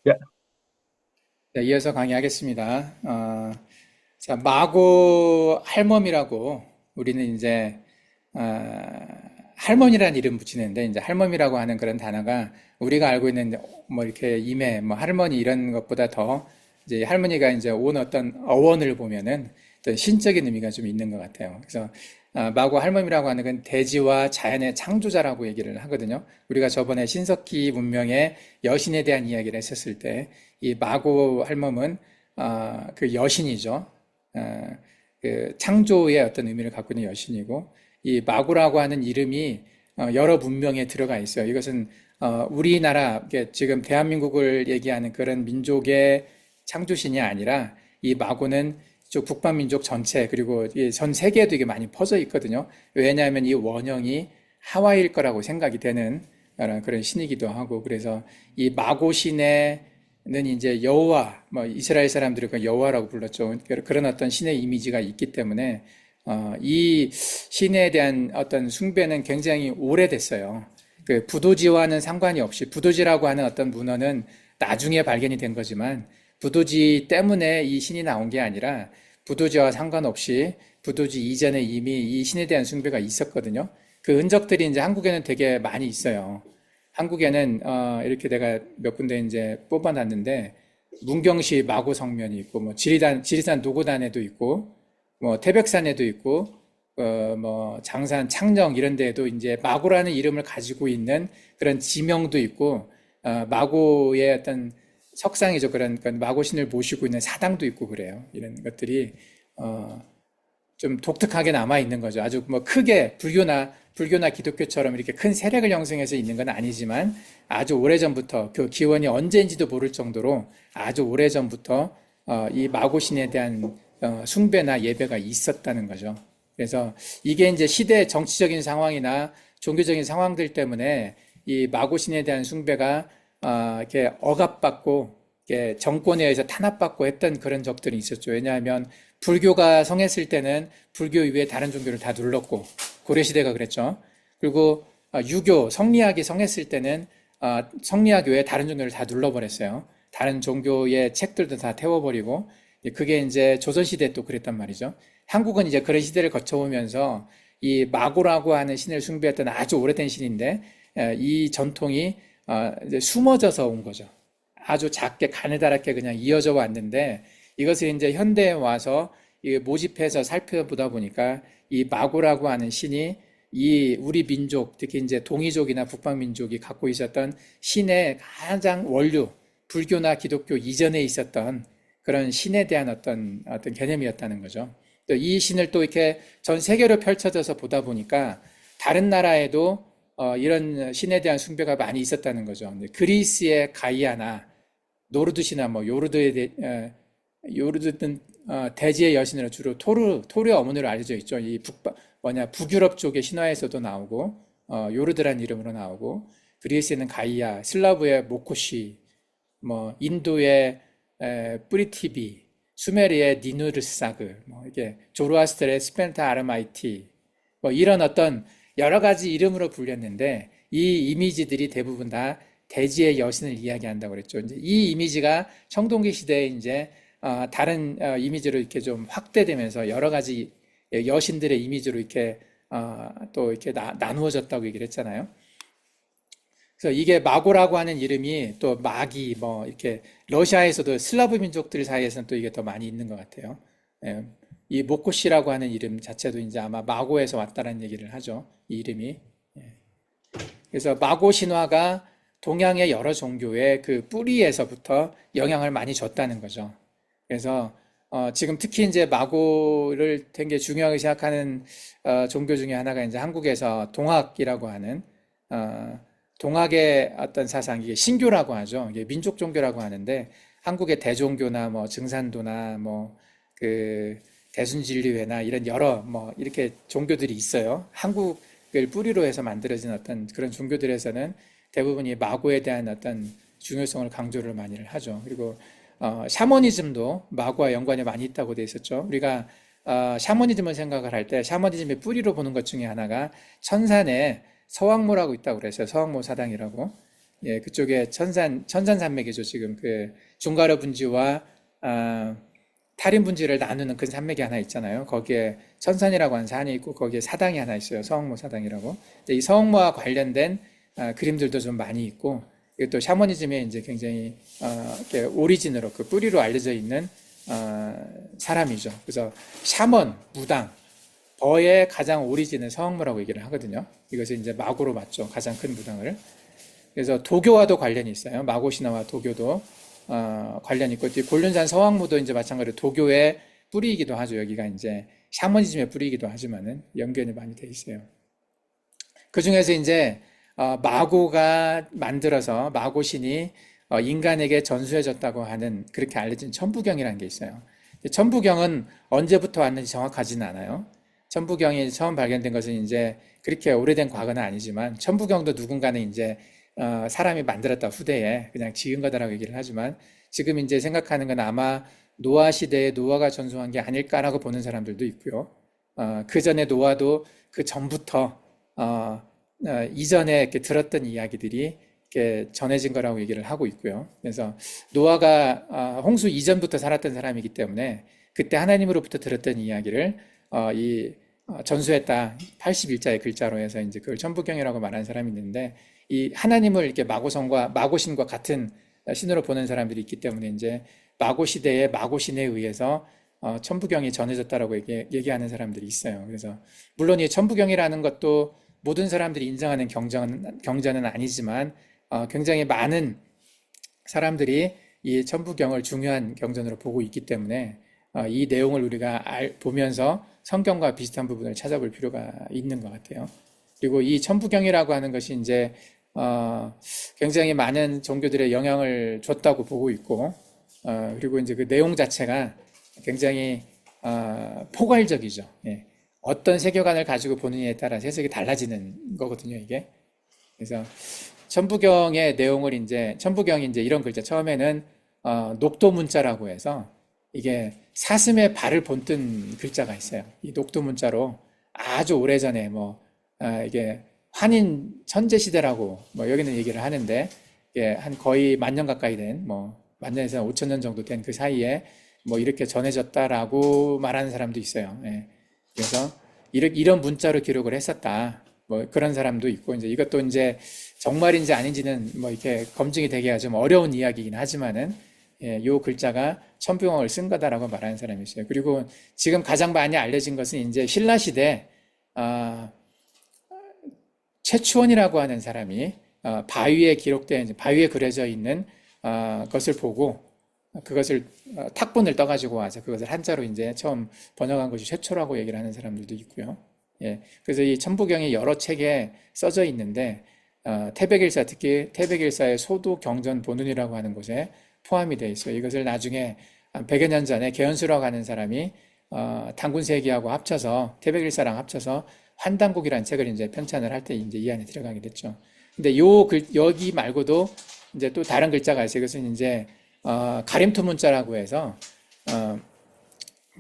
야, 네, 이어서 강의하겠습니다. 자, 마고 할멈이라고 우리는 이제 할머니란 이름 붙이는데 이제 할멈이라고 하는 그런 단어가 우리가 알고 있는 뭐 이렇게 이매, 뭐 할머니 이런 것보다 더 이제 할머니가 이제 온 어떤 어원을 보면은 어떤 신적인 의미가 좀 있는 것 같아요. 그래서 마고 할멈이라고 하는 건 대지와 자연의 창조자라고 얘기를 하거든요. 우리가 저번에 신석기 문명의 여신에 대한 이야기를 했었을 때 이 마고 할멈은 그 여신이죠. 그 창조의 어떤 의미를 갖고 있는 여신이고 이 마고라고 하는 이름이 여러 문명에 들어가 있어요. 이것은 우리나라 지금 대한민국을 얘기하는 그런 민족의 창조신이 아니라 이 마고는 쪽 북방민족 전체 그리고 전 세계에도 이게 많이 퍼져 있거든요. 왜냐하면 이 원형이 하와이일 거라고 생각이 되는 그런 신이기도 하고 그래서 이 마고 신의 는 이제 여호와, 뭐 이스라엘 사람들이 그 여호와라고 불렀죠. 그런 어떤 신의 이미지가 있기 때문에 이 신에 대한 어떤 숭배는 굉장히 오래됐어요. 그 부도지와는 상관이 없이 부도지라고 하는 어떤 문헌은 나중에 발견이 된 거지만 부도지 때문에 이 신이 나온 게 아니라 부도지와 상관없이 부도지 이전에 이미 이 신에 대한 숭배가 있었거든요. 그 흔적들이 이제 한국에는 되게 많이 있어요. 한국에는 이렇게 내가 몇 군데 이제 뽑아놨는데 문경시 마고 성면이 있고 뭐 지리산 노고단에도 있고 뭐 태백산에도 있고 뭐 장산 창녕 이런 데에도 이제 마고라는 이름을 가지고 있는 그런 지명도 있고 마고의 어떤 석상이죠. 그런 마고신을 모시고 있는 사당도 있고 그래요. 이런 것들이 어, 좀 독특하게 남아 있는 거죠. 아주 뭐 크게 불교나 기독교처럼 이렇게 큰 세력을 형성해서 있는 건 아니지만 아주 오래전부터 그 기원이 언제인지도 모를 정도로 아주 오래전부터 이 마고신에 대한 숭배나 예배가 있었다는 거죠. 그래서 이게 이제 시대 정치적인 상황이나 종교적인 상황들 때문에 이 마고신에 대한 숭배가 이렇게 억압받고 이렇게 정권에 의해서 탄압받고 했던 그런 적들이 있었죠. 왜냐하면 불교가 성했을 때는 불교 이외에 다른 종교를 다 눌렀고 고려시대가 그랬죠. 그리고 유교, 성리학이 성했을 때는 성리학 외에 다른 종교를 다 눌러버렸어요. 다른 종교의 책들도 다 태워버리고 그게 이제 조선시대 또 그랬단 말이죠. 한국은 이제 그런 시대를 거쳐오면서 이 마고라고 하는 신을 숭배했던 아주 오래된 신인데 이 전통이 이제 숨어져서 온 거죠. 아주 작게 가느다랗게 그냥 이어져 왔는데 이것을 이제 현대에 와서 모집해서 살펴보다 보니까 이 마고라고 하는 신이 이 우리 민족, 특히 이제 동이족이나 북방민족이 갖고 있었던 신의 가장 원류, 불교나 기독교 이전에 있었던 그런 신에 대한 어떤 개념이었다는 거죠. 또 이 신을 또 이렇게 전 세계로 펼쳐져서 보다 보니까 다른 나라에도 이런 신에 대한 숭배가 많이 있었다는 거죠. 그리스의 가이아나 노르드시나 뭐 요르드는 대지의 여신으로 주로 토르의 어머니로 알려져 있죠. 이 북유럽 쪽의 신화에서도 나오고 요르드란 이름으로 나오고 그리스에는 가이아, 슬라브의 모코시, 뭐 인도의 뿌리티비, 수메르의 니누르사그, 뭐 이게 조로아스터의 스펜타 아르마이티, 뭐 이런 어떤 여러 가지 이름으로 불렸는데 이 이미지들이 대부분 다 대지의 여신을 이야기한다고 그랬죠. 이제 이 이미지가 청동기 시대에 이제 다른 이미지로 이렇게 좀 확대되면서 여러 가지 여신들의 이미지로 이렇게 또 이렇게 나누어졌다고 얘기를 했잖아요. 그래서 이게 마고라고 하는 이름이 또 마기 뭐 이렇게 러시아에서도 슬라브 민족들 사이에서는 또 이게 더 많이 있는 것 같아요. 예, 이 모코시라고 하는 이름 자체도 이제 아마 마고에서 왔다는 얘기를 하죠. 이 이름이. 그래서 마고 신화가 동양의 여러 종교의 그 뿌리에서부터 영향을 많이 줬다는 거죠. 그래서 지금 특히 이제 마고를 되게 중요하게 생각하는 종교 중에 하나가 이제 한국에서 동학이라고 하는 어, 동학의 어떤 사상, 이게 신교라고 하죠. 이게 민족 종교라고 하는데 한국의 대종교나 뭐 증산도나 뭐 그 대순진리회나 이런 여러 뭐 이렇게 종교들이 있어요. 한국을 뿌리로 해서 만들어진 어떤 그런 종교들에서는 대부분이 마고에 대한 어떤 중요성을 강조를 많이 하죠. 그리고 샤머니즘도 마고와 연관이 많이 있다고 돼 있었죠. 우리가 샤머니즘을 생각을 할 때 샤머니즘의 뿌리로 보는 것 중에 하나가 천산에 서왕모라고 있다고 그랬어요. 서왕모 사당이라고. 예, 그쪽에 천산산맥이죠. 지금 그 중가로 분지와 타린 분지를 나누는 큰 산맥이 하나 있잖아요. 거기에 천산이라고 하는 산이 있고 거기에 사당이 하나 있어요. 서흥모 사당이라고. 이 서흥모와 관련된 그림들도 좀 많이 있고, 이게 또 샤머니즘의 이제 굉장히 이렇게 오리진으로 그 뿌리로 알려져 있는 사람이죠. 그래서 샤먼, 무당, 버의 가장 오리진은 서흥모라고 얘기를 하거든요. 이것이 이제 마고로 맞죠. 가장 큰 무당을. 그래서 도교와도 관련이 있어요. 마고 신화와 도교도 관련이 있고, 곤륜산 서왕무도 이제 마찬가지로 도교의 뿌리이기도 하죠. 여기가 이제 샤머니즘의 뿌리이기도 하지만은 연결이 많이 돼 있어요. 그 중에서 이제 마고가 만들어서 마고신이 인간에게 전수해졌다고 하는 그렇게 알려진 천부경이라는 게 있어요. 천부경은 언제부터 왔는지 정확하지는 않아요. 천부경이 처음 발견된 것은 이제 그렇게 오래된 과거는 아니지만, 천부경도 누군가는 이제 사람이 만들었다 후대에 그냥 지은 거다라고 얘기를 하지만, 지금 이제 생각하는 건 아마 노아 시대에 노아가 전수한 게 아닐까라고 보는 사람들도 있고요. 그 전에 노아도 그 전부터 이전에 이렇게 들었던 이야기들이 이렇게 전해진 거라고 얘기를 하고 있고요. 그래서 노아가 홍수 이전부터 살았던 사람이기 때문에 그때 하나님으로부터 들었던 이야기를 전수했다. 81자의 글자로 해서 이제 그걸 천부경이라고 말하는 사람이 있는데, 이 하나님을 이렇게 마고신과 같은 신으로 보는 사람들이 있기 때문에 이제 마고 시대의 마고신에 의해서 천부경이 전해졌다라고 얘기하는 사람들이 있어요. 그래서 물론 이 천부경이라는 것도 모든 사람들이 인정하는 경전은 아니지만 굉장히 많은 사람들이 이 천부경을 중요한 경전으로 보고 있기 때문에 이 내용을 우리가 보면서 성경과 비슷한 부분을 찾아볼 필요가 있는 것 같아요. 그리고 이 천부경이라고 하는 것이 이제 굉장히 많은 종교들의 영향을 줬다고 보고 있고, 그리고 이제 그 내용 자체가 굉장히 포괄적이죠. 예. 어떤 세계관을 가지고 보느냐에 따라서 해석이 달라지는 거거든요, 이게. 그래서 천부경의 내용을 천부경이 이제 이런 글자, 처음에는 녹도문자라고 해서 이게 사슴의 발을 본뜬 글자가 있어요. 이 녹도문자로 아주 오래전에 이게 환인 천재시대라고 여기는 얘기를 하는데, 이게 한 거의 10,000년 가까이 된, 만년에서 5,000년 정도 된 그 사이에 이렇게 전해졌다라고 말하는 사람도 있어요. 예. 그래서 이런 문자로 기록을 했었다. 그런 사람도 있고, 이제 이것도 이제 정말인지 아닌지는 이렇게 검증이 되기가 좀 어려운 이야기이긴 하지만은, 예, 요 글자가 천부경을 쓴 거다라고 말하는 사람이 있어요. 그리고 지금 가장 많이 알려진 것은 이제 신라 시대 최추원이라고 하는 사람이 바위에 바위에 그려져 있는 것을 보고, 그것을 탁본을 떠가지고 와서 그것을 한자로 이제 처음 번역한 것이 최초라고 얘기를 하는 사람들도 있고요. 예, 그래서 이 천부경이 여러 책에 써져 있는데, 태백일사, 특히 태백일사의 소도경전 본운이라고 하는 곳에 포함이 되어 있어요. 이것을 나중에 한 100여 년 전에 개연수라고 하는 사람이 단군세기하고 합쳐서, 태백일사랑 합쳐서 환단곡이라는 책을 이제 편찬을 할 때 이제 이 안에 들어가게 됐죠. 근데 여기 말고도 이제 또 다른 글자가 있어요. 이것은 이제 가림토 문자라고 해서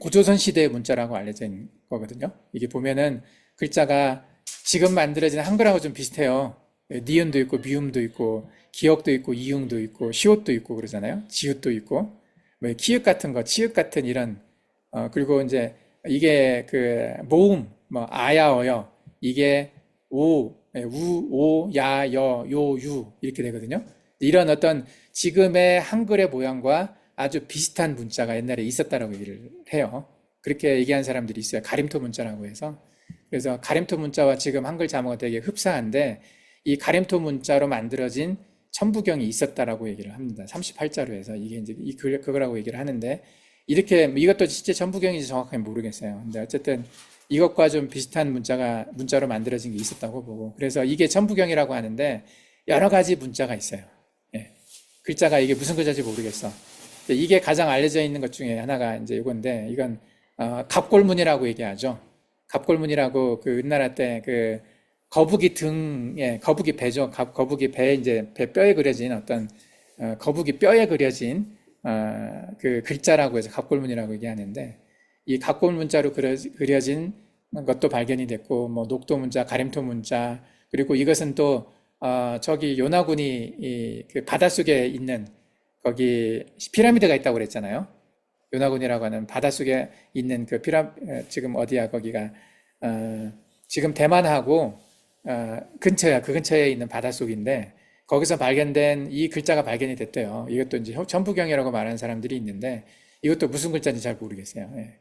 고조선 시대의 문자라고 알려져 있는 거거든요. 이게 보면은 글자가 지금 만들어진 한글하고 좀 비슷해요. 니은도 있고 미음도 있고 기역도 있고 이응도 있고 시옷도 있고 그러잖아요. 지읒도 있고 키읔 같은 거, 치읓 같은 이런 그리고 이제 이게 그 모음 아야 어여 이게 오, 우, 오, 야, 여, 요, 유 이렇게 되거든요. 이런 어떤 지금의 한글의 모양과 아주 비슷한 문자가 옛날에 있었다라고 얘기를 해요. 그렇게 얘기한 사람들이 있어요. 가림토 문자라고 해서. 그래서 가림토 문자와 지금 한글 자모가 되게 흡사한데, 이 가림토 문자로 만들어진 천부경이 있었다라고 얘기를 합니다. 38자로 해서 이게 이제 그거라고 얘기를 하는데, 이것도 실제 천부경인지 정확하게 모르겠어요. 근데 어쨌든 이것과 좀 비슷한 문자로 만들어진 게 있었다고 보고, 그래서 이게 천부경이라고 하는데 여러 가지 문자가 있어요. 예. 글자가 이게 무슨 글자인지 모르겠어. 이게 가장 알려져 있는 것 중에 하나가 이제 이건데, 이건 갑골문이라고 얘기하죠. 갑골문이라고 그 은나라 때 그 거북이 등에, 거북이 배죠. 거북이 배에 이제 배 뼈에 그려진 어떤 거북이 뼈에 그려진 그 글자라고 해서 갑골문이라고 얘기하는데, 이 갑골문자로 그려진 것도 발견이 됐고, 녹도 문자, 가림토 문자, 그리고 이것은 또 저기 요나군이 그 바닷속에 있는 거기 피라미드가 있다고 그랬잖아요. 요나군이라고 하는 바닷속에 있는 그 지금 어디야 거기가 지금 대만하고 근처야. 그 근처에 있는 바닷속인데 거기서 발견된 이 글자가 발견이 됐대요. 이것도 이제 천부경이라고 말하는 사람들이 있는데 이것도 무슨 글자인지 잘 모르겠어요. 예.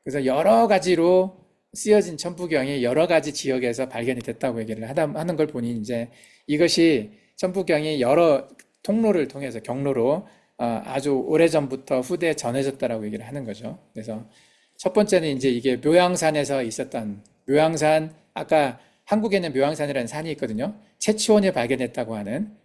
그래서 여러 가지로 쓰여진 천부경이 여러 가지 지역에서 발견이 됐다고 얘기를 하는 걸 보니 이제 이것이 천부경이 여러 통로를 통해서 경로로 아주 오래전부터 후대에 전해졌다라고 얘기를 하는 거죠. 그래서 첫 번째는 이제 이게 묘양산에서 있었던 묘양산, 아까 한국에는 묘양산이라는 산이 있거든요. 채치원에 발견했다고 하는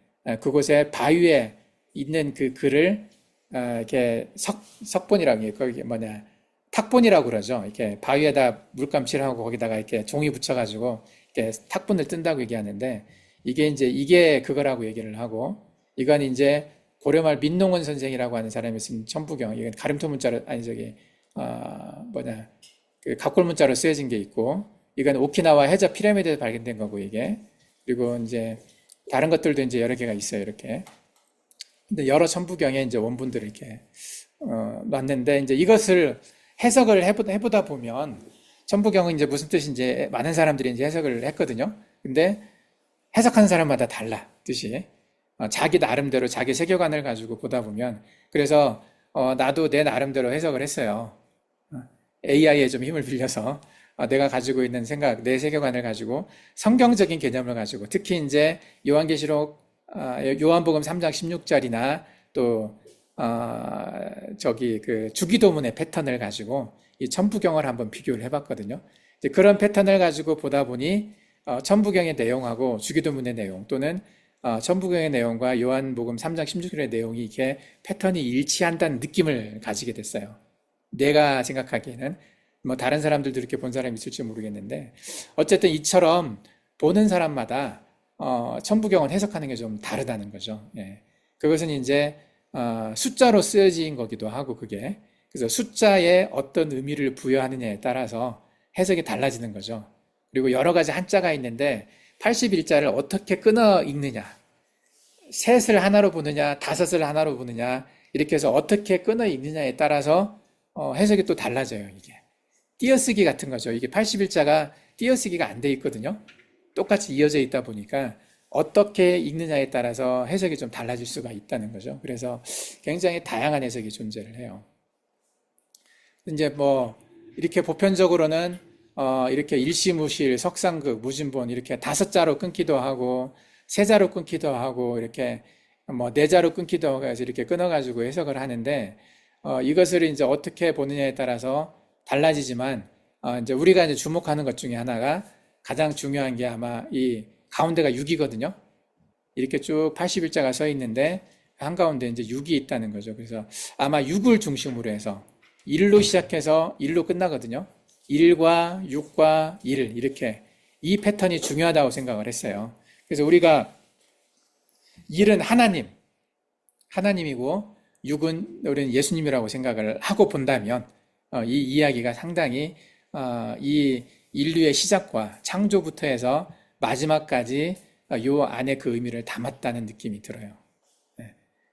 그곳에 바위에 있는 그 글을 이렇게 석본이라고 거기 뭐냐 탁본이라고 그러죠. 이렇게 바위에다 물감 칠하고 거기다가 이렇게 종이 붙여가지고 이렇게 탁본을 뜬다고 얘기하는데 이게 그거라고 얘기를 하고 이건 이제 고려말 민농원 선생이라고 하는 사람이 쓴 천부경 이건 가림토 문자로 아니 저기 뭐냐 그 갑골 문자로 쓰여진 게 있고 이건 오키나와 해저 피라미드에서 발견된 거고 이게 그리고 이제 다른 것들도 이제 여러 개가 있어요 이렇게 근데 여러 천부경에 이제 원본들을 이렇게 놨는데 이제 이것을 해석을 해보다 보면 천부경은 이제 무슨 뜻인지 많은 사람들이 이제 해석을 했거든요. 근데 해석하는 사람마다 달라 뜻이 자기 나름대로 자기 세계관을 가지고 보다 보면 그래서 나도 내 나름대로 해석을 했어요. AI에 좀 힘을 빌려서 내가 가지고 있는 생각, 내 세계관을 가지고 성경적인 개념을 가지고 특히 이제 요한계시록 요한복음 3장 16절이나 또 저기 그 주기도문의 패턴을 가지고 이 천부경을 한번 비교를 해봤거든요. 이제 그런 패턴을 가지고 보다 보니 천부경의 내용하고 주기도문의 내용 또는 천부경의 내용과 요한복음 3장 16절의 내용이 이렇게 패턴이 일치한다는 느낌을 가지게 됐어요. 내가 생각하기에는 뭐 다른 사람들도 이렇게 본 사람이 있을지 모르겠는데 어쨌든 이처럼 보는 사람마다 천부경을 해석하는 게 좀 다르다는 거죠. 예. 그것은 이제 숫자로 쓰여진 거기도 하고 그게 그래서 숫자에 어떤 의미를 부여하느냐에 따라서 해석이 달라지는 거죠. 그리고 여러 가지 한자가 있는데 81자를 어떻게 끊어 읽느냐 셋을 하나로 보느냐 다섯을 하나로 보느냐 이렇게 해서 어떻게 끊어 읽느냐에 따라서 해석이 또 달라져요 이게 띄어쓰기 같은 거죠. 이게 81자가 띄어쓰기가 안 돼 있거든요. 똑같이 이어져 있다 보니까 어떻게 읽느냐에 따라서 해석이 좀 달라질 수가 있다는 거죠. 그래서 굉장히 다양한 해석이 존재를 해요. 이제 뭐 이렇게 보편적으로는 이렇게 일시무실, 석상극, 무진본 이렇게 다섯 자로 끊기도 하고 세 자로 끊기도 하고 이렇게 뭐 네 자로 끊기도 하고 해서 이렇게 끊어가지고 해석을 하는데 이것을 이제 어떻게 보느냐에 따라서 달라지지만 이제 우리가 이제 주목하는 것 중에 하나가 가장 중요한 게 아마 이 가운데가 6이거든요. 이렇게 쭉 81자가 서 있는데 한가운데 이제 6이 있다는 거죠. 그래서 아마 6을 중심으로 해서 1로 시작해서 1로 끝나거든요. 1과 6과 1 이렇게 이 패턴이 중요하다고 생각을 했어요. 그래서 우리가 1은 하나님이고 6은 우리는 예수님이라고 생각을 하고 본다면 이 이야기가 상당히 이 인류의 시작과 창조부터 해서 마지막까지 요 안에 그 의미를 담았다는 느낌이 들어요.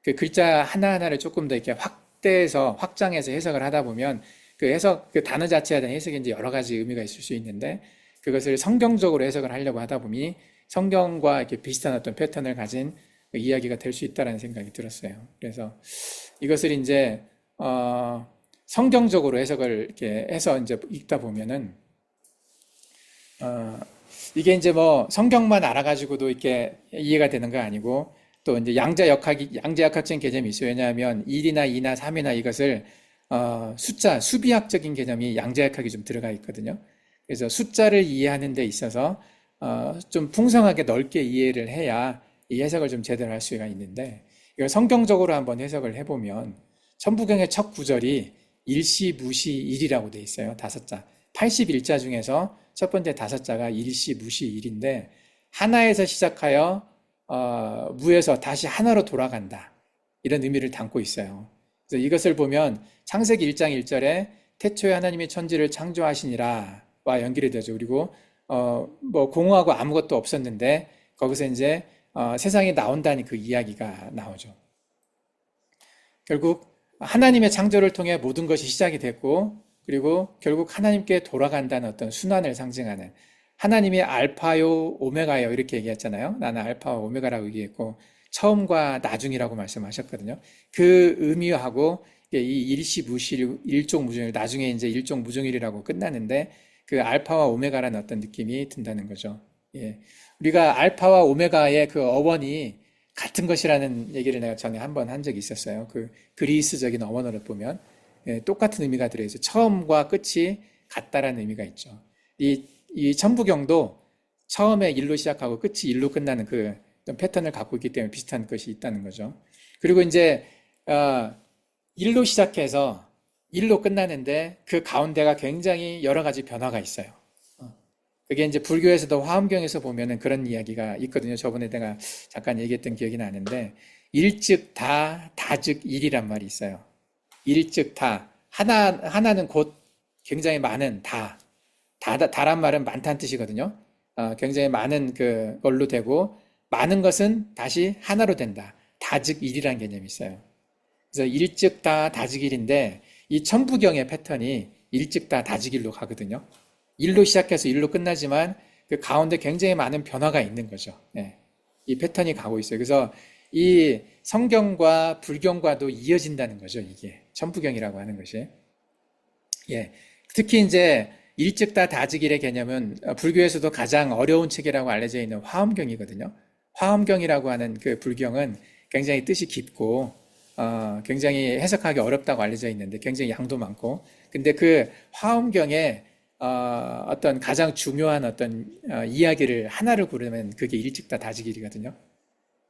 그 글자 하나하나를 조금 더 이렇게 확장해서 해석을 하다 보면 그 해석, 그 단어 자체에 대한 해석이 이제 여러 가지 의미가 있을 수 있는데 그것을 성경적으로 해석을 하려고 하다 보니 성경과 이렇게 비슷한 어떤 패턴을 가진 이야기가 될 수 있다는 생각이 들었어요. 그래서 이것을 이제 성경적으로 해석을 이렇게 해서 이제 읽다 보면은 이게 이제 뭐 성경만 알아가지고도 이렇게 이해가 되는 거 아니고 또 이제 양자역학적인 개념이 있어요. 왜냐하면 1이나 2나 3이나 이것을 수비학적인 개념이 양자역학이 좀 들어가 있거든요. 그래서 숫자를 이해하는 데 있어서 좀 풍성하게 넓게 이해를 해야 이 해석을 좀 제대로 할 수가 있는데 이걸 성경적으로 한번 해석을 해보면 천부경의 첫 구절이 일시, 무시, 일이라고 돼 있어요. 다섯 자. 81자 중에서 첫 번째 다섯 자가 일시, 무시, 일인데 하나에서 시작하여 무에서 다시 하나로 돌아간다. 이런 의미를 담고 있어요. 그래서 이것을 보면 창세기 1장 1절에 태초에 하나님이 천지를 창조하시니라와 연결이 되죠. 그리고 뭐 공허하고 아무것도 없었는데 거기서 이제 세상에 나온다는 그 이야기가 나오죠. 결국 하나님의 창조를 통해 모든 것이 시작이 됐고, 그리고 결국 하나님께 돌아간다는 어떤 순환을 상징하는 하나님이 알파요, 오메가요 이렇게 얘기했잖아요. 나는 알파와 오메가라고 얘기했고 처음과 나중이라고 말씀하셨거든요. 그 의미하고 이 일시무실, 일종무중일, 나중에 이제 일종무중일이라고 끝나는데 그 알파와 오메가라는 어떤 느낌이 든다는 거죠. 예. 우리가 알파와 오메가의 그 어원이 같은 것이라는 얘기를 내가 전에 한번 한 적이 있었어요. 그 그리스적인 어원어를 보면 똑같은 의미가 들어있어요. 처음과 끝이 같다라는 의미가 있죠. 이 천부경도 처음에 일로 시작하고 끝이 일로 끝나는 그 패턴을 갖고 있기 때문에 비슷한 것이 있다는 거죠. 그리고 이제 일로 시작해서 일로 끝나는데 그 가운데가 굉장히 여러 가지 변화가 있어요. 그게 이제 불교에서도 화엄경에서 보면은 그런 이야기가 있거든요. 저번에 내가 잠깐 얘기했던 기억이 나는데 일즉 다, 다즉 일이란 말이 있어요. 일즉 다, 하나는 곧 굉장히 많은 다란 말은 많다는 뜻이거든요. 굉장히 많은 그걸로 되고 많은 것은 다시 하나로 된다. 다즉 일이라는 개념이 있어요. 그래서 일즉 다, 다즉 일인데 이 천부경의 패턴이 일즉 다, 다즉 일로 가거든요. 일로 시작해서 일로 끝나지만 그 가운데 굉장히 많은 변화가 있는 거죠. 예. 이 패턴이 가고 있어요. 그래서 이 성경과 불경과도 이어진다는 거죠. 이게 천부경이라고 하는 것이. 예. 특히 이제 일즉다 다즉일의 개념은 불교에서도 가장 어려운 책이라고 알려져 있는 화엄경이거든요. 화엄경이라고 하는 그 불경은 굉장히 뜻이 깊고 굉장히 해석하기 어렵다고 알려져 있는데 굉장히 양도 많고 근데 그 화엄경에 어떤 가장 중요한 어떤 이야기를 하나를 고르면 그게 일즉다 다즉일이거든요.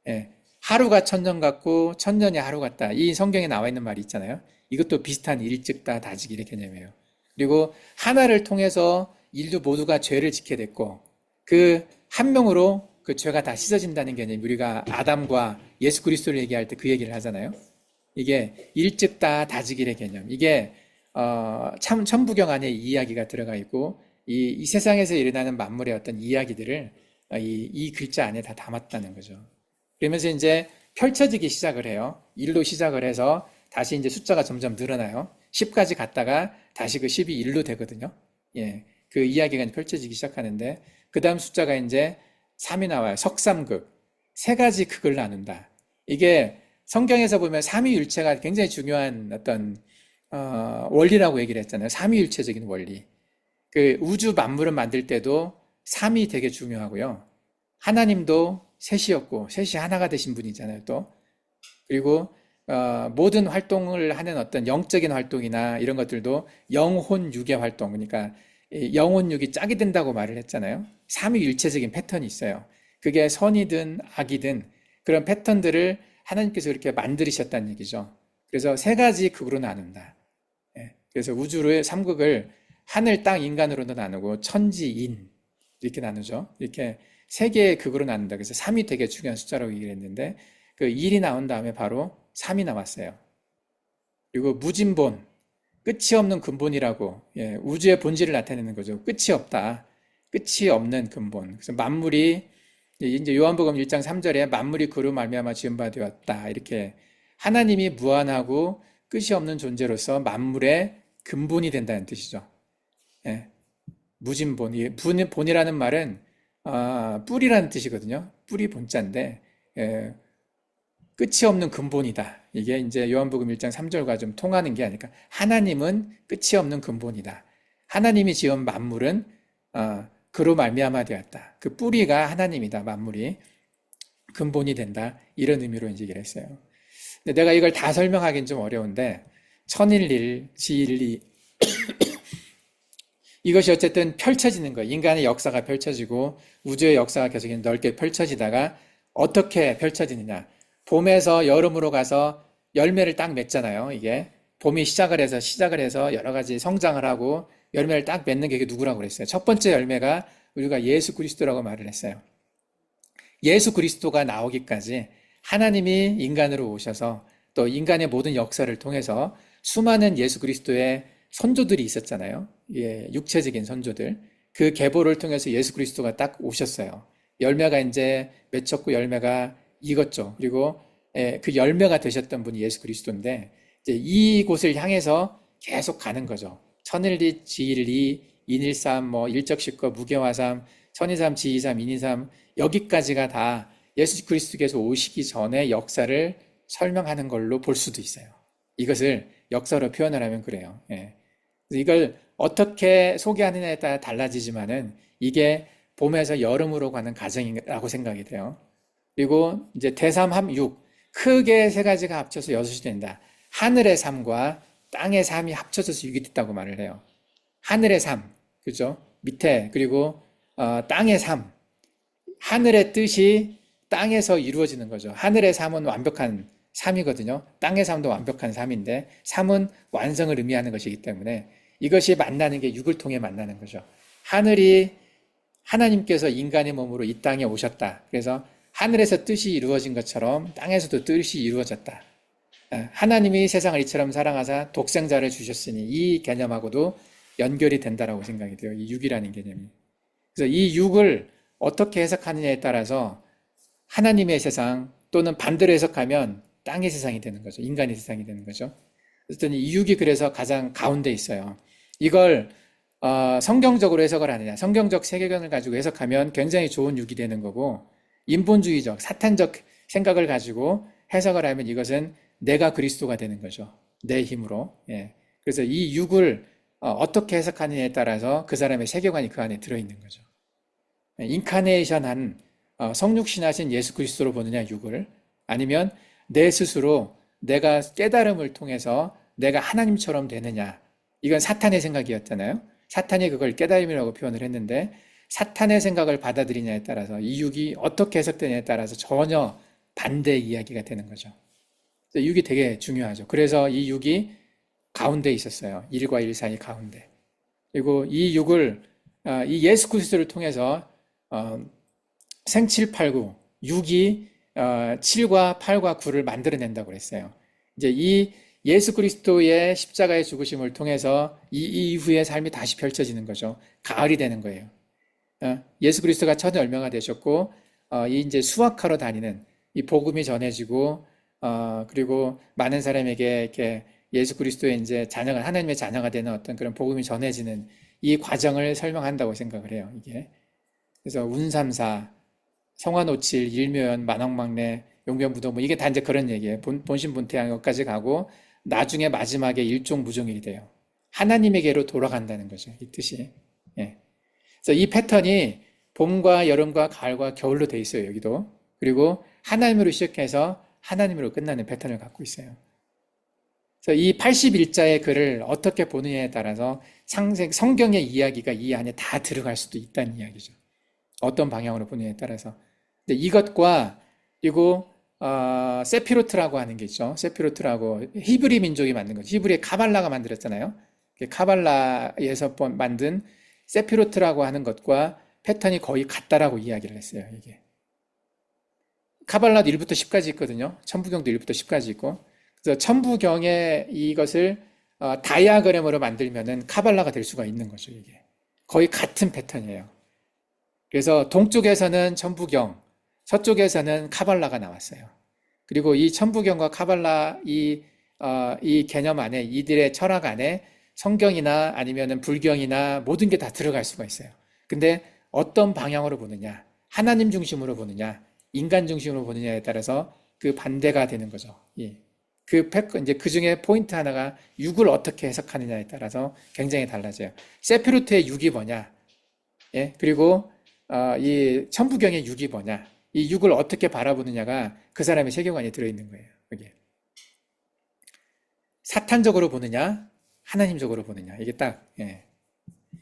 예. 하루가 천년 같고 천년이 하루 같다. 이 성경에 나와 있는 말이 있잖아요. 이것도 비슷한 일즉다 다즉일의 개념이에요. 그리고 하나를 통해서 인류 모두가 죄를 짓게 됐고 그 한 명으로 그 죄가 다 씻어진다는 개념. 우리가 아담과 예수 그리스도를 얘기할 때 그 얘기를 하잖아요. 이게 일즉다 다즉일의 개념. 이게 참 천부경 안에 이 이야기가 들어가 있고 이 세상에서 일어나는 만물의 어떤 이야기들을 이 글자 안에 다 담았다는 거죠. 그러면서 이제 펼쳐지기 시작을 해요. 1로 시작을 해서 다시 이제 숫자가 점점 늘어나요. 10까지 갔다가 다시 그 10이 1로 되거든요. 예. 그 이야기가 이제 펼쳐지기 시작하는데 그 다음 숫자가 이제 3이 나와요. 석삼극. 세 가지 극을 나눈다. 이게 성경에서 보면 삼위일체가 굉장히 중요한 어떤 원리라고 얘기를 했잖아요. 삼위일체적인 원리. 그 우주 만물을 만들 때도 삼이 되게 중요하고요. 하나님도 셋이었고 셋이 하나가 되신 분이잖아요, 또. 그리고 모든 활동을 하는 어떤 영적인 활동이나 이런 것들도 영혼육의 활동, 그러니까 영혼육이 짝이 된다고 말을 했잖아요. 삼위일체적인 패턴이 있어요. 그게 선이든 악이든 그런 패턴들을 하나님께서 이렇게 만드셨다는 얘기죠. 그래서 세 가지 극으로 나눈다. 예, 그래서 우주의 삼극을 하늘, 땅, 인간으로도 나누고 천지, 인 이렇게 나누죠. 이렇게 세 개의 극으로 나눈다. 그래서 3이 되게 중요한 숫자라고 얘기를 했는데 그 1이 나온 다음에 바로 3이 나왔어요. 그리고 무진본, 끝이 없는 근본이라고 예, 우주의 본질을 나타내는 거죠. 끝이 없다. 끝이 없는 근본. 그래서 만물이 이제 요한복음 1장 3절에 만물이 그로 말미암아 지은 바 되었다. 이렇게 하나님이 무한하고 끝이 없는 존재로서 만물의 근본이 된다는 뜻이죠. 예, 무진본. 본이라는 말은 뿌리라는 뜻이거든요. 뿌리 본자인데 예, 끝이 없는 근본이다. 이게 이제 요한복음 1장 3절과 좀 통하는 게 아닐까. 하나님은 끝이 없는 근본이다. 하나님이 지은 만물은 그로 말미암아 되었다. 그 뿌리가 하나님이다. 만물이 근본이 된다. 이런 의미로 이제 얘기를 했어요. 근데 내가 이걸 다 설명하기는 좀 어려운데 천일일, 지일이 이것이 어쨌든 펼쳐지는 거예요. 인간의 역사가 펼쳐지고 우주의 역사가 계속 넓게 펼쳐지다가 어떻게 펼쳐지느냐. 봄에서 여름으로 가서 열매를 딱 맺잖아요. 이게 봄이 시작을 해서 여러 가지 성장을 하고 열매를 딱 맺는 게 누구라고 그랬어요? 첫 번째 열매가 우리가 예수 그리스도라고 말을 했어요. 예수 그리스도가 나오기까지 하나님이 인간으로 오셔서 또 인간의 모든 역사를 통해서 수많은 예수 그리스도의 선조들이 있었잖아요. 예, 육체적인 선조들. 그 계보를 통해서 예수 그리스도가 딱 오셨어요. 열매가 이제 맺혔고 열매가 익었죠. 그리고 그 열매가 되셨던 분이 예수 그리스도인데 이제 이곳을 향해서 계속 가는 거죠. 천일리, 지일리, 인일삼, 뭐 일적십거, 무게화삼, 천이삼, 지이삼, 인이삼 여기까지가 다 예수 그리스도께서 오시기 전에 역사를 설명하는 걸로 볼 수도 있어요. 이것을 역사로 표현을 하면 그래요. 예. 그래서 이걸 어떻게 소개하느냐에 따라 달라지지만은 이게 봄에서 여름으로 가는 과정이라고 생각이 돼요. 그리고 이제 대삼합육 크게 세 가지가 합쳐서 여섯이 된다. 하늘의 삶과 땅의 삶이 합쳐져서 육이 됐다고 말을 해요. 하늘의 삶, 그죠? 밑에 그리고 땅의 삶, 하늘의 뜻이 땅에서 이루어지는 거죠. 하늘의 삶은 완벽한 삶이거든요. 땅의 삶도 완벽한 삶인데 삶은 완성을 의미하는 것이기 때문에 이것이 만나는 게 육을 통해 만나는 거죠. 하늘이 하나님께서 인간의 몸으로 이 땅에 오셨다. 그래서 하늘에서 뜻이 이루어진 것처럼 땅에서도 뜻이 이루어졌다. 하나님이 세상을 이처럼 사랑하사 독생자를 주셨으니 이 개념하고도 연결이 된다라고 생각이 돼요. 이 육이라는 개념이. 그래서 이 육을 어떻게 해석하느냐에 따라서 하나님의 세상 또는 반대로 해석하면 땅의 세상이 되는 거죠. 인간의 세상이 되는 거죠. 어쨌든 이 육이 그래서 가장 가운데 있어요. 이걸 성경적으로 해석을 하느냐, 성경적 세계관을 가지고 해석하면 굉장히 좋은 육이 되는 거고 인본주의적, 사탄적 생각을 가지고 해석을 하면 이것은 내가 그리스도가 되는 거죠. 내 힘으로. 예. 그래서 이 육을 어떻게 해석하느냐에 따라서 그 사람의 세계관이 그 안에 들어있는 거죠. 인카네이션한 성육신하신 예수 그리스도로 보느냐 육을 아니면 내 스스로 내가 깨달음을 통해서 내가 하나님처럼 되느냐 이건 사탄의 생각이었잖아요. 사탄이 그걸 깨달음이라고 표현을 했는데 사탄의 생각을 받아들이냐에 따라서 이 육이 어떻게 해석되냐에 따라서 전혀 반대의 이야기가 되는 거죠. 육이 되게 중요하죠. 그래서 이 육이 가운데 있었어요. 1과 1 사이 가운데. 그리고 이 육을 이 예수 그리스도를 통해서 생칠팔구 6이 7과 8과 9를 만들어낸다고 그랬어요. 이제 이 예수 그리스도의 십자가의 죽으심을 통해서 이 이후의 삶이 다시 펼쳐지는 거죠. 가을이 되는 거예요. 예수 그리스도가 첫 열매가 되셨고 이 이제 수확하러 다니는 이 복음이 전해지고 그리고 많은 사람에게 이렇게 예수 그리스도의 이제 자녀가 하나님의 자녀가 되는 어떤 그런 복음이 전해지는 이 과정을 설명한다고 생각을 해요. 이게 그래서 운삼사, 성화노칠, 일묘연, 만왕막내, 용변무도 뭐 이게 다 이제 그런 얘기예요. 본신분태양까지 가고 나중에 마지막에 일종무종일이 돼요. 하나님에게로 돌아간다는 거죠. 이 뜻이. 예. 그래서 이 패턴이 봄과 여름과 가을과 겨울로 돼 있어요. 여기도. 그리고 하나님으로 시작해서 하나님으로 끝나는 패턴을 갖고 있어요. 그래서 이 81자의 글을 어떻게 보느냐에 따라서 성경의 이야기가 이 안에 다 들어갈 수도 있다는 이야기죠. 어떤 방향으로 보느냐에 따라서. 근데 이것과 그리고 세피로트라고 하는 게 있죠. 세피로트라고 히브리 민족이 만든 거죠. 히브리의 카발라가 만들었잖아요. 카발라에서 만든 세피로트라고 하는 것과 패턴이 거의 같다라고 이야기를 했어요. 이게 카발라도 1부터 10까지 있거든요. 천부경도 1부터 10까지 있고. 그래서 천부경에 이것을 다이아그램으로 만들면은 카발라가 될 수가 있는 거죠. 이게 거의 같은 패턴이에요. 그래서 동쪽에서는 천부경, 서쪽에서는 카발라가 나왔어요. 그리고 이 천부경과 카발라 이 개념 안에 이들의 철학 안에 성경이나 아니면은 불경이나 모든 게 다 들어갈 수가 있어요. 근데 어떤 방향으로 보느냐, 하나님 중심으로 보느냐, 인간 중심으로 보느냐에 따라서 그 반대가 되는 거죠. 예. 이제 그 중에 포인트 하나가 육을 어떻게 해석하느냐에 따라서 굉장히 달라져요. 세피루트의 육이 뭐냐, 예. 그리고 이 천부경의 육이 뭐냐, 이 육을 어떻게 바라보느냐가 그 사람의 세계관이 들어있는 거예요. 여기에. 사탄적으로 보느냐, 하나님적으로 보느냐, 이게 딱. 예.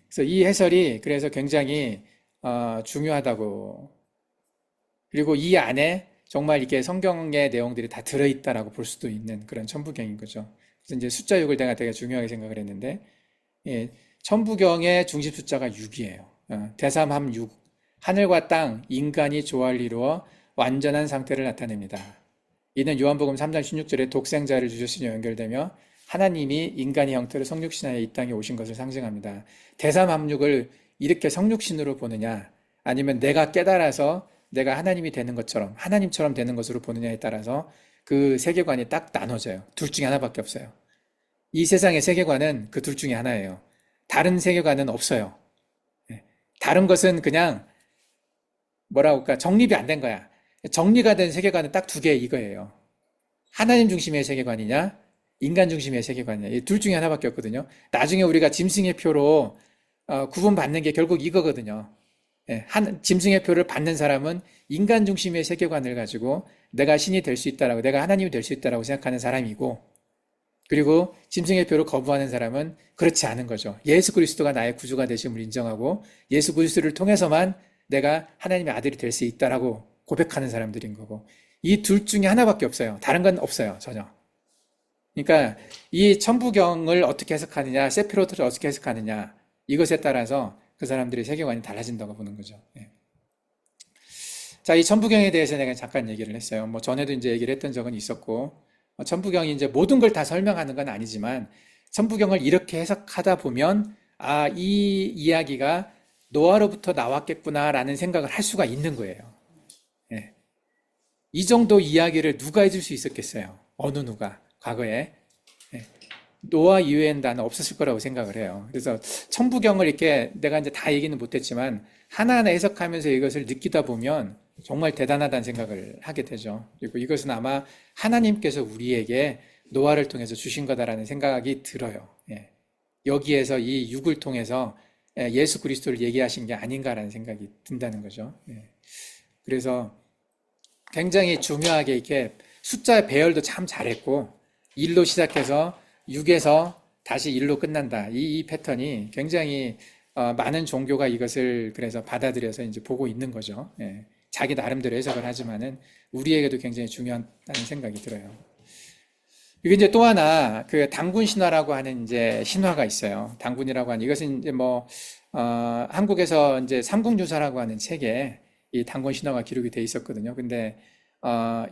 그래서 이 해설이 그래서 굉장히 중요하다고. 그리고 이 안에 정말 이게 성경의 내용들이 다 들어있다라고 볼 수도 있는 그런 천부경인 거죠. 그래서 이제 숫자 6을 내가 되게 중요하게 생각을 했는데, 예, 천부경의 중심 숫자가 6이에요. 대삼합 6. 하늘과 땅, 인간이 조화를 이루어 완전한 상태를 나타냅니다. 이는 요한복음 3장 16절에 독생자를 주셨으니 연결되며 하나님이 인간의 형태로 성육신하여 이 땅에 오신 것을 상징합니다. 대삼합육을 이렇게 성육신으로 보느냐, 아니면 내가 깨달아서 내가 하나님이 되는 것처럼, 하나님처럼 되는 것으로 보느냐에 따라서 그 세계관이 딱 나눠져요. 둘 중에 하나밖에 없어요. 이 세상의 세계관은 그 둘 중에 하나예요. 다른 세계관은 없어요. 예. 다른 것은 그냥 뭐라고 할까, 정립이 안 된 거야. 정리가 된 세계관은 딱 두 개 이거예요. 하나님 중심의 세계관이냐, 인간 중심의 세계관이냐. 이 둘 중에 하나밖에 없거든요. 나중에 우리가 짐승의 표로 구분받는 게 결국 이거거든요. 예, 짐승의 표를 받는 사람은 인간 중심의 세계관을 가지고 내가 신이 될 수 있다라고, 내가 하나님이 될 수 있다라고 생각하는 사람이고, 그리고 짐승의 표를 거부하는 사람은 그렇지 않은 거죠. 예수 그리스도가 나의 구주가 되심을 인정하고 예수 그리스도를 통해서만 내가 하나님의 아들이 될 수 있다라고 고백하는 사람들인 거고, 이 둘 중에 하나밖에 없어요. 다른 건 없어요, 전혀. 그러니까 이 천부경을 어떻게 해석하느냐, 세피로트를 어떻게 해석하느냐, 이것에 따라서 그 사람들의 세계관이 달라진다고 보는 거죠. 예. 자, 이 천부경에 대해서 내가 잠깐 얘기를 했어요. 뭐 전에도 이제 얘기를 했던 적은 있었고, 천부경이 이제 모든 걸 다 설명하는 건 아니지만, 천부경을 이렇게 해석하다 보면, 아, 이 이야기가 노아로부터 나왔겠구나라는 생각을 할 수가 있는 거예요. 예. 이 정도 이야기를 누가 해줄 수 있었겠어요? 어느 누가, 과거에. 예. 노아 이외엔 나는 없었을 거라고 생각을 해요. 그래서 천부경을 이렇게 내가 이제 다 얘기는 못했지만, 하나하나 해석하면서 이것을 느끼다 보면 정말 대단하다는 생각을 하게 되죠. 그리고 이것은 아마 하나님께서 우리에게 노아를 통해서 주신 거다라는 생각이 들어요. 예. 여기에서 이 육을 통해서 예수 그리스도를 얘기하신 게 아닌가라는 생각이 든다는 거죠. 예. 그래서 굉장히 중요하게 이렇게 숫자 배열도 참 잘했고, 1로 시작해서 6에서 다시 1로 끝난다. 이 패턴이 굉장히 많은 종교가 이것을 그래서 받아들여서 이제 보고 있는 거죠. 예. 자기 나름대로 해석을 하지만은 우리에게도 굉장히 중요하다는 생각이 들어요. 그리고 이제 또 하나 그 단군 신화라고 하는 이제 신화가 있어요. 단군이라고 하는 이것은 이제 뭐 한국에서 이제 삼국유사라고 하는 책에 이 단군 신화가 기록이 돼 있었거든요. 근데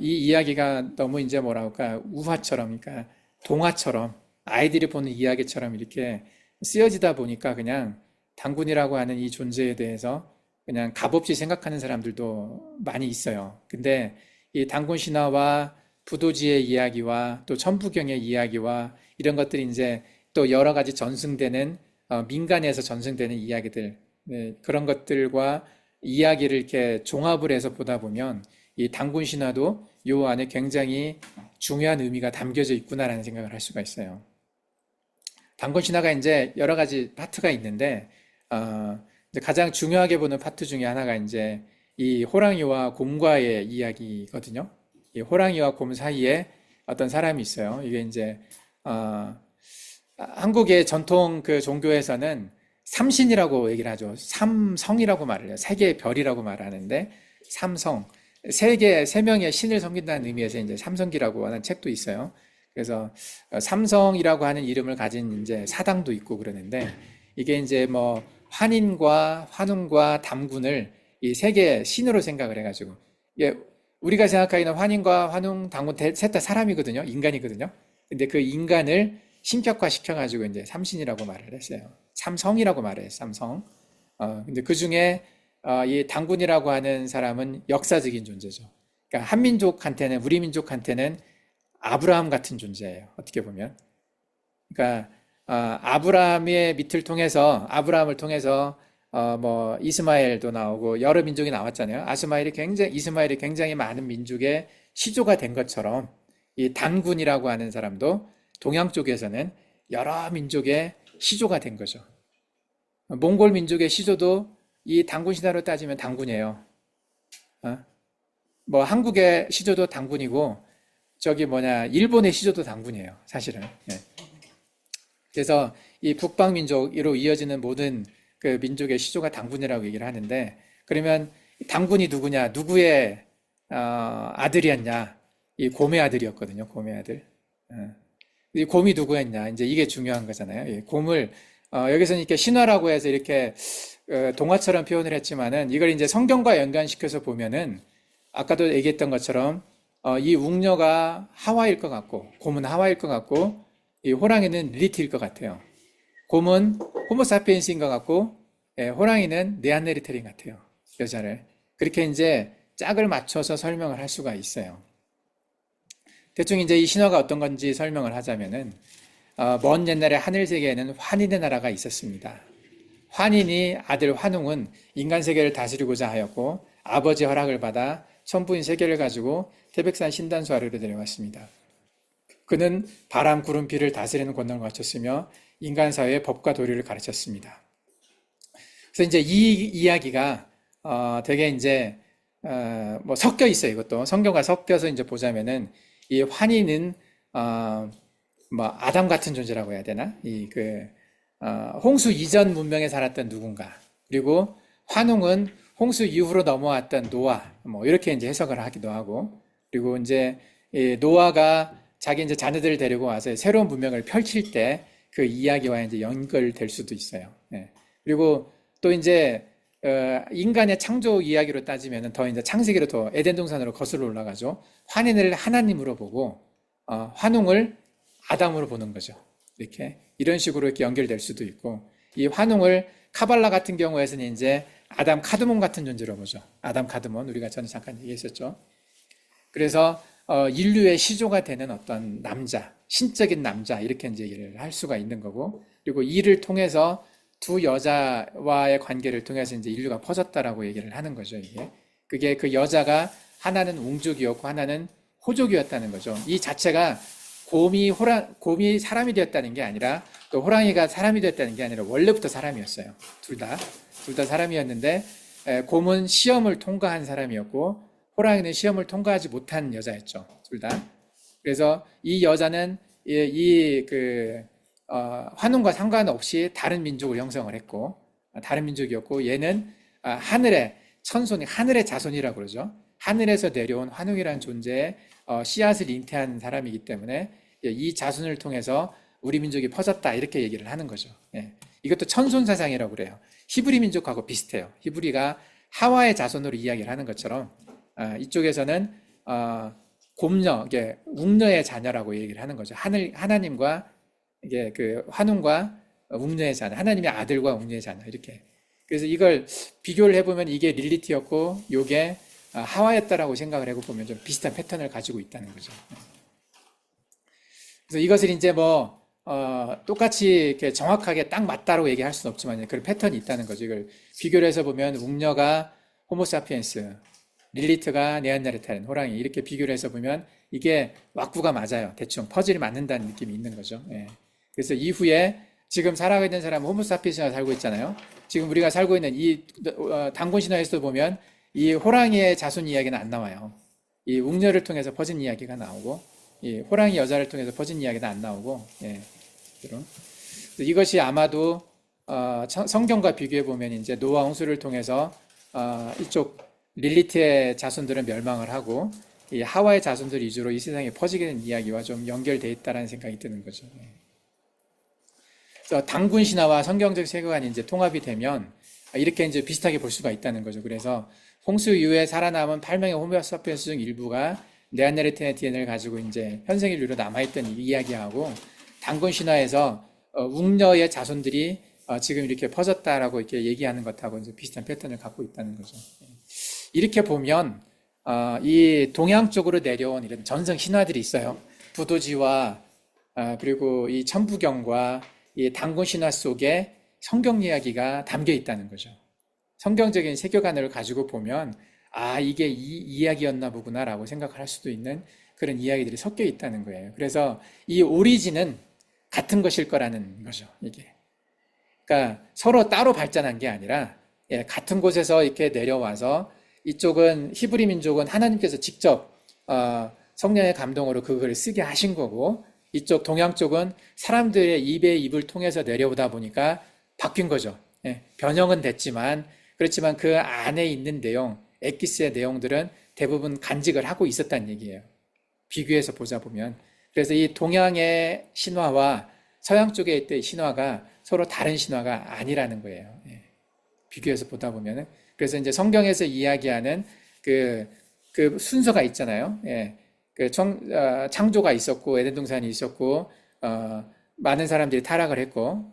이 이야기가 너무 이제 뭐랄까 우화처럼, 그러니까 동화처럼 아이들이 보는 이야기처럼 이렇게 쓰여지다 보니까 그냥 단군이라고 하는 이 존재에 대해서 그냥 값없이 생각하는 사람들도 많이 있어요. 근데 이 단군 신화와 부도지의 이야기와 또 천부경의 이야기와 이런 것들이 이제 또 여러 가지 전승되는 민간에서 전승되는 이야기들, 네, 그런 것들과 이야기를 이렇게 종합을 해서 보다 보면 이 단군 신화도 요 안에 굉장히 중요한 의미가 담겨져 있구나라는 생각을 할 수가 있어요. 단군 신화가 이제 여러 가지 파트가 있는데 이제 가장 중요하게 보는 파트 중에 하나가 이제 이 호랑이와 곰과의 이야기거든요. 이 호랑이와 곰 사이에 어떤 사람이 있어요. 이게 이제 한국의 전통 그 종교에서는 삼신이라고 얘기를 하죠. 삼성이라고 말을 해요. 세 개의 별이라고 말하는데 삼성, 세 명의 신을 섬긴다는 의미에서 이제 삼성기라고 하는 책도 있어요. 그래서 삼성이라고 하는 이름을 가진 이제 사당도 있고 그러는데, 이게 이제 뭐 환인과 환웅과 담군을 이 세 개의 신으로 생각을 해가지고, 이게 우리가 생각하기는 환인과 환웅, 담군 셋 다 사람이거든요. 인간이거든요. 근데 그 인간을 신격화 시켜가지고 이제 삼신이라고 말을 했어요. 삼성이라고 말해요. 삼성. 근데 그 중에 이 당군이라고 하는 사람은 역사적인 존재죠. 그러니까 한민족한테는, 우리 민족한테는 아브라함 같은 존재예요. 어떻게 보면. 그러니까 아브라함의 밑을 통해서, 아브라함을 통해서 뭐 이스마엘도 나오고 여러 민족이 나왔잖아요. 이스마엘이 굉장히 많은 민족의 시조가 된 것처럼 이 단군이라고 하는 사람도 동양 쪽에서는 여러 민족의 시조가 된 거죠. 몽골 민족의 시조도 이 단군 신화로 따지면 단군이에요. 뭐 한국의 시조도 단군이고 일본의 시조도 단군이에요. 사실은. 예. 그래서 이 북방 민족으로 이어지는 모든 그 민족의 시조가 단군이라고 얘기를 하는데, 그러면 단군이 누구냐? 누구의 아들이었냐? 이 곰의 아들이었거든요. 곰의 아들. 이 곰이 누구였냐? 이제 이게 중요한 거잖아요. 이 곰을 여기서는 이렇게 신화라고 해서 이렇게 동화처럼 표현을 했지만은, 이걸 이제 성경과 연관시켜서 보면은 아까도 얘기했던 것처럼 이 웅녀가 하와일 것 같고, 곰은 하와일 것 같고, 이 호랑이는 리리티일 것 같아요. 곰은 호모사피엔스인 것 같고, 호랑이는 네안데르탈인 것 같아요. 여자를. 그렇게 이제 짝을 맞춰서 설명을 할 수가 있어요. 대충 이제 이 신화가 어떤 건지 설명을 하자면은, 먼 옛날에 하늘 세계에는 환인의 나라가 있었습니다. 환인이 아들 환웅은 인간 세계를 다스리고자 하였고 아버지 허락을 받아 천부인 세계를 가지고 태백산 신단수 아래로 내려왔습니다. 그는 바람, 구름, 비를 다스리는 권능을 갖췄으며 인간 사회의 법과 도리를 가르쳤습니다. 그래서 이제 이 이야기가 되게 이제 뭐 섞여 있어요. 이것도 성경과 섞여서 이제 보자면은 이 환희는 뭐 아담 같은 존재라고 해야 되나? 홍수 이전 문명에 살았던 누군가. 그리고 환웅은 홍수 이후로 넘어왔던 노아. 뭐 이렇게 이제 해석을 하기도 하고. 그리고 이제 이 노아가 자기 이제 자녀들을 데리고 와서 새로운 문명을 펼칠 때 그 이야기와 이제 연결될 수도 있어요. 예. 그리고 또 이제 인간의 창조 이야기로 따지면은 더 이제 창세기로 더 에덴 동산으로 거슬러 올라가죠. 환인을 하나님으로 보고 환웅을 아담으로 보는 거죠. 이렇게 이런 식으로 이렇게 연결될 수도 있고, 이 환웅을 카발라 같은 경우에서는 이제 아담 카드몬 같은 존재로 보죠. 아담 카드몬, 우리가 전에 잠깐 얘기했었죠. 그래서 인류의 시조가 되는 어떤 남자, 신적인 남자, 이렇게 이제 얘기를 할 수가 있는 거고, 그리고 이를 통해서 두 여자와의 관계를 통해서 이제 인류가 퍼졌다라고 얘기를 하는 거죠, 이게. 그게 그 여자가 하나는 웅족이었고 하나는 호족이었다는 거죠. 이 자체가 곰이 사람이 되었다는 게 아니라, 또 호랑이가 사람이 되었다는 게 아니라 원래부터 사람이었어요. 둘 다 사람이었는데, 곰은 시험을 통과한 사람이었고 호랑이는 시험을 통과하지 못한 여자였죠. 둘 다. 그래서 이 여자는 환웅과 상관없이 다른 민족을 형성을 했고, 다른 민족이었고, 얘는 하늘의 천손이, 하늘의 자손이라고 그러죠. 하늘에서 내려온 환웅이라는 존재의 씨앗을 잉태한 사람이기 때문에 이 자손을 통해서 우리 민족이 퍼졌다, 이렇게 얘기를 하는 거죠. 예. 이것도 천손 사상이라고 그래요. 히브리 민족하고 비슷해요. 히브리가 하와의 자손으로 이야기를 하는 것처럼 이쪽에서는 곰녀, 이게 웅녀의 자녀라고 얘기를 하는 거죠. 하나님과 이게 그 환웅과 웅녀의 자녀, 하나님의 아들과 웅녀의 자녀, 이렇게. 그래서 이걸 비교를 해보면 이게 릴리티였고 이게 하와였다라고 생각을 해보면 좀 비슷한 패턴을 가지고 있다는 거죠. 그래서 이것을 이제 똑같이 이렇게 정확하게 딱 맞다라고 얘기할 수는 없지만 그런 패턴이 있다는 거죠. 이걸 비교를 해서 보면 웅녀가 호모사피엔스, 릴리트가 네안데르탈인 호랑이, 이렇게 비교를 해서 보면 이게 왁구가 맞아요. 대충 퍼즐이 맞는다는 느낌이 있는 거죠. 예. 그래서 이후에 지금 살아가고 있는 사람은 호모사피엔스가 살고 있잖아요. 지금 우리가 살고 있는 이 단군 신화에서도 보면 이 호랑이의 자손 이야기는 안 나와요. 이 웅녀를 통해서 퍼진 이야기가 나오고, 이 호랑이 여자를 통해서 퍼진 이야기는 안 나오고, 예. 이것이 아마도 성경과 비교해 보면 이제 노아 홍수를 통해서 이쪽 릴리트의 자손들은 멸망을 하고 이 하와의 자손들 위주로 이 세상에 퍼지게 된 이야기와 좀 연결되어 있다는 생각이 드는 거죠. 그래서 단군 신화와 성경적 세계관이 이제 통합이 되면 이렇게 이제 비슷하게 볼 수가 있다는 거죠. 그래서 홍수 이후에 살아남은 8명의 호모사피엔스 중 일부가 네안데르탈의 DNA를 가지고 이제 현생 인류로 남아있던 이야기하고, 단군 신화에서 웅녀의 자손들이 지금 이렇게 퍼졌다라고 이렇게 얘기하는 것하고 이제 비슷한 패턴을 갖고 있다는 거죠. 이렇게 보면 이 동양 쪽으로 내려온 이런 전성 신화들이 있어요. 부도지와 그리고 이 천부경과 이 단군 신화 속에 성경 이야기가 담겨 있다는 거죠. 성경적인 세계관을 가지고 보면 이게 이 이야기였나 보구나라고 생각을 할 수도 있는 그런 이야기들이 섞여 있다는 거예요. 그래서 이 오리진은 같은 것일 거라는 거죠, 이게. 그러니까 서로 따로 발전한 게 아니라 같은 곳에서 이렇게 내려와서 이쪽은 히브리 민족은 하나님께서 직접 성령의 감동으로 그걸 쓰게 하신 거고, 이쪽 동양 쪽은 사람들의 입의 입을 통해서 내려오다 보니까 바뀐 거죠. 변형은 됐지만, 그렇지만 그 안에 있는 내용, 엑기스의 내용들은 대부분 간직을 하고 있었다는 얘기예요. 비교해서 보자 보면. 그래서 이 동양의 신화와 서양 쪽에 있던 신화가 서로 다른 신화가 아니라는 거예요. 비교해서 보다 보면은. 그래서 이제 성경에서 이야기하는 그 순서가 있잖아요. 창조가 있었고, 에덴 동산이 있었고, 많은 사람들이 타락을 했고,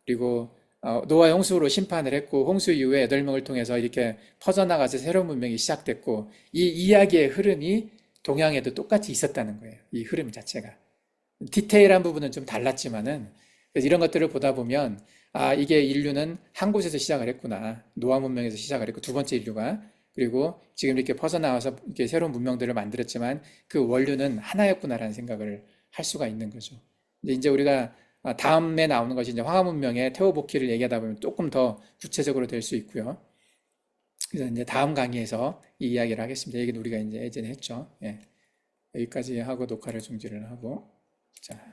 그리고 노아의 홍수로 심판을 했고 홍수 이후에 8명을 통해서 이렇게 퍼져나가서 새로운 문명이 시작됐고 이 이야기의 흐름이 동양에도 똑같이 있었다는 거예요. 이 흐름 자체가. 디테일한 부분은 좀 달랐지만은 그래서 이런 것들을 보다 보면 이게 인류는 한 곳에서 시작을 했구나. 노아 문명에서 시작을 했고 두 번째 인류가 그리고 지금 이렇게 퍼져나와서 이렇게 새로운 문명들을 만들었지만 그 원류는 하나였구나라는 생각을 할 수가 있는 거죠. 근데 이제 우리가 다음에 나오는 것이 이제 황하 문명의 태호복기를 얘기하다 보면 조금 더 구체적으로 될 수 있고요. 그래서 이제 다음 강의에서 이 이야기를 하겠습니다. 얘기는 우리가 이제 예전에 했죠. 예. 여기까지 하고 녹화를 중지를 하고 자.